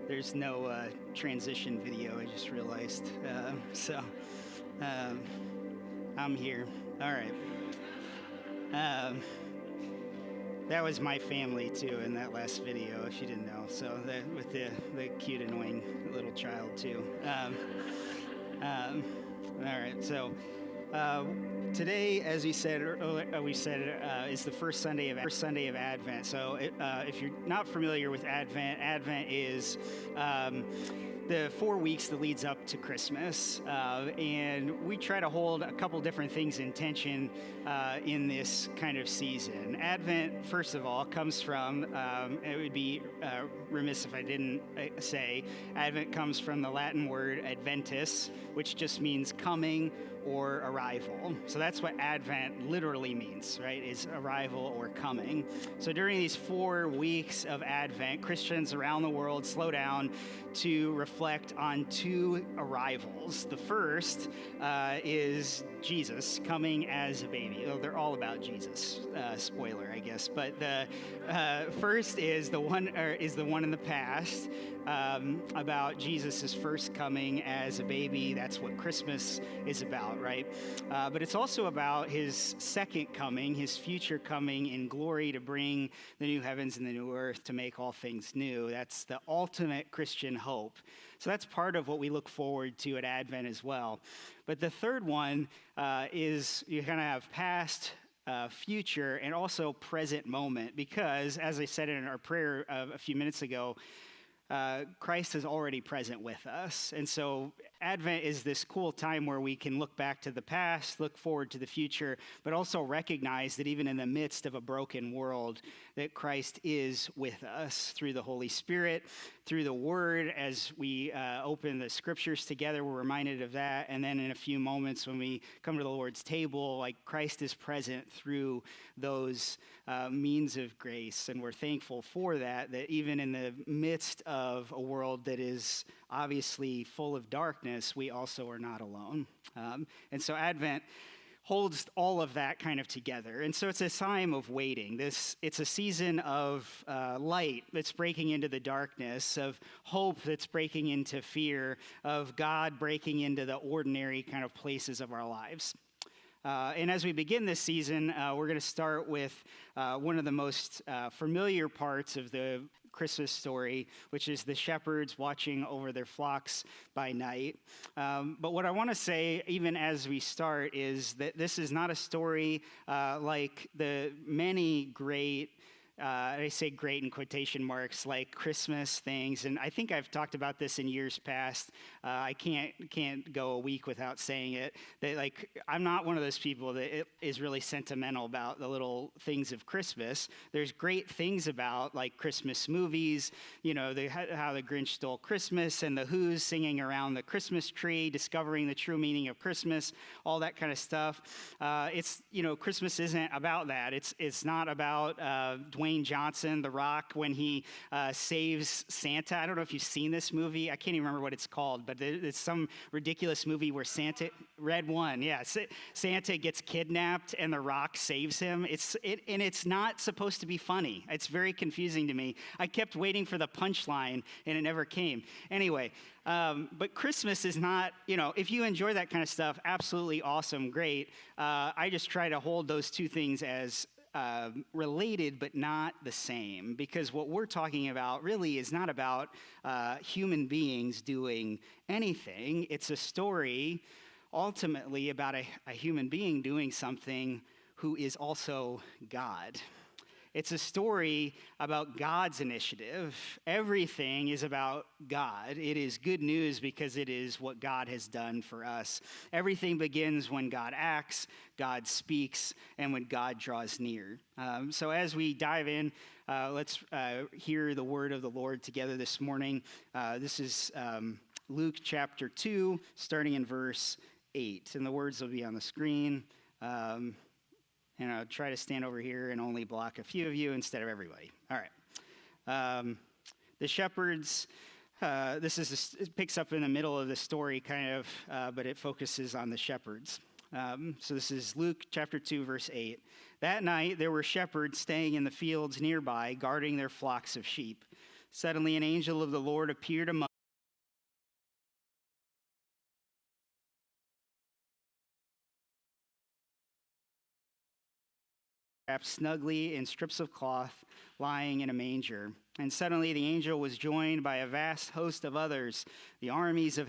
there's no transition video, I just realized. I'm here. All right. That was my family, too, in that last video, if you didn't know. So with the cute, annoying little child, too. All right. So today, as we said, is the first Sunday of Advent. So if you're not familiar with Advent, Advent is the 4 weeks that leads up to Christmas, and we try to hold a couple different things in tension in this kind of season. Advent, first of all, comes from, it would be remiss if I didn't say, Advent comes from the Latin word adventus, which just means coming or arrival. So that's what Advent literally means, right? Is arrival or coming. So during these 4 weeks of Advent, Christians around the world slow down to reflect on 2 arrivals. The first is Jesus coming as a baby. Oh, they're all about Jesus. Spoiler, I guess. But the first is the one in the past about Jesus' first coming as a baby. That's what Christmas is about, right? But it's also about his second coming, his future coming in glory to bring the new heavens and the new earth to make all things new. That's the ultimate Christian hope. So that's part of what we look forward to at Advent as well. But the third one is you kind of have past, future, and also present moment, because as I said in our prayer a few minutes ago, Christ is already present with us. And so Advent is this cool time where we can look back to the past, look forward to the future, but also recognize that even in the midst of a broken world, that Christ is with us through the Holy Spirit, through the Word. As we open the Scriptures together, we're reminded of that. And then in a few moments when we come to the Lord's table, like Christ is present through those means of grace. And we're thankful for that, that even in the midst of a world that is obviously full of darkness, we also are not alone. And so Advent holds all of that kind of together. And so it's a time of waiting. It's a season of light that's breaking into the darkness, of hope that's breaking into fear, of God breaking into the ordinary kind of places of our lives. And as we begin this season, we're going to start with one of the most familiar parts of the Christmas story, which is the shepherds watching over their flocks by night. But what I want to say, even as we start, is that this is not a story like the many great, I say great in quotation marks, like Christmas things. And I think I've talked about this in years past. I can't go a week without saying it. That like I'm not one of those people that is really sentimental about the little things of Christmas. There's great things about like Christmas movies, you know, how the Grinch Stole Christmas and the Who's singing around the Christmas tree, discovering the true meaning of Christmas, all that kind of stuff. It's, you know, Christmas isn't about that. It's not about Dwayne Johnson, The Rock, when he saves Santa. I don't know if you've seen this movie. I can't even remember what it's called, but it's some ridiculous movie where Santa, Red One, yeah, Santa gets kidnapped and The Rock saves him. And it's not supposed to be funny. It's very confusing to me. I kept waiting for the punchline and it never came. Anyway, but Christmas is not, you know, if you enjoy that kind of stuff, absolutely awesome, great. I just try to hold those two things as related but not the same, because what we're talking about really is not about human beings doing anything. It's a story ultimately about a human being doing something who is also God. It's a story about God's initiative. Everything is about God. It is good news because it is what God has done for us. Everything begins when God acts, God speaks, and when God draws near. So as we dive in, let's hear the word of the Lord together this morning. This is Luke chapter 2, starting in verse 8. And the words will be on the screen. And I'll try to stand over here and only block a few of you instead of everybody. All right. The shepherds, it picks up in the middle of the story kind of, but it focuses on the shepherds. So this is Luke chapter 2, verse 8. That night there were shepherds staying in the fields nearby, guarding their flocks of sheep. Suddenly an angel of the Lord appeared among wrapped snugly in strips of cloth, lying in a manger. And suddenly the angel was joined by a vast host of others, the armies of